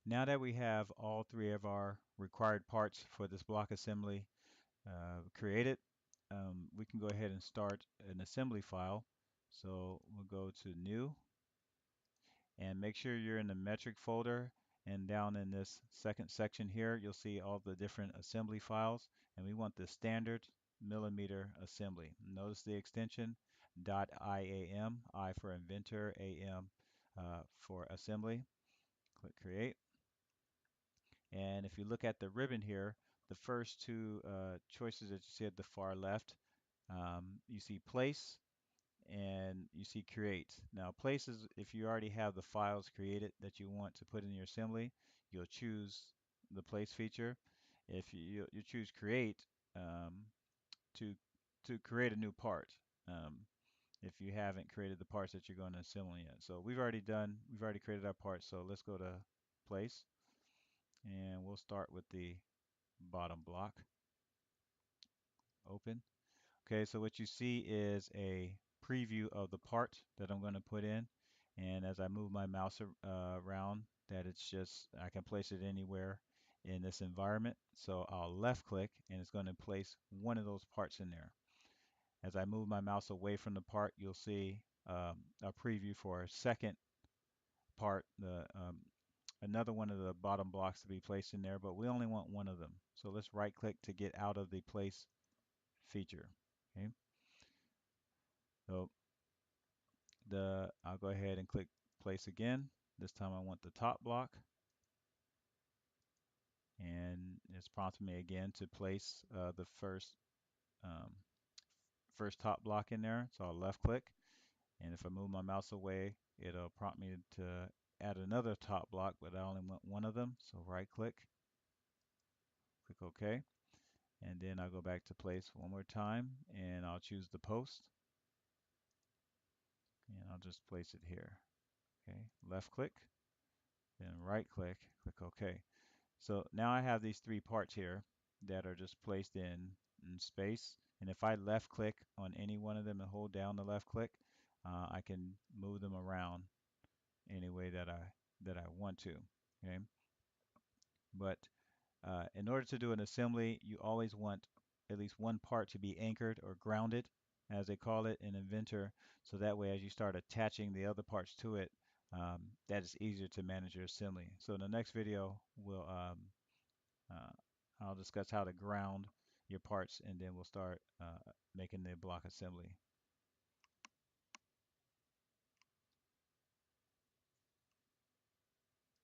Now that we have all three of our required parts for this block assembly created, we can go ahead and start an assembly file. So we'll go to New and make sure you're in the metric folder, and down in this second section here you'll see all the different assembly files, and we want the standard millimeter assembly. Notice the extension .iam, I for inventor, am for assembly. Click create, and if you look at the ribbon here, the first two choices that you see at the far left, you see place and you see create. Now places, if you already have the files created that you want to put in your assembly, you'll choose the place feature. If you choose create, to create a new part, if you haven't created the parts that you're going to assemble yet. So we've already created our parts, so let's go to place and we'll start with the bottom block. Open. Okay, so what you see is a preview of the part that I'm going to put in. And as I move my mouse around, that it's just, I can place it anywhere in this environment. So I'll left click and it's going to place one of those parts in there. As I move my mouse away from the part, you'll see a preview for a second part, another one of the bottom blocks to be placed in there, but we only want one of them. So let's right click to get out of the place feature. Okay. So I'll go ahead and click place again. This time I want the top block, and it's prompting me again to place the um, first top block in there. So I'll left click, and if I move my mouse away, it'll prompt me to add another top block, but I only want one of them. So right click, click OK, and then I'll go back to place one more time, and I'll choose the post, and I'll just place it here. Okay, left click, then right click, click OK. So now I have these three parts here that are just placed in space. And if I left click on any one of them and hold down the left click, I can move them around any way that I want to. Okay. But in order to do an assembly, you always want at least one part to be anchored or grounded, as they call it in Inventor. So that way, as you start attaching the other parts to it, that is easier to manage your assembly. So in the next video, uh, I'll discuss how to ground your parts, and then we'll start making the block assembly.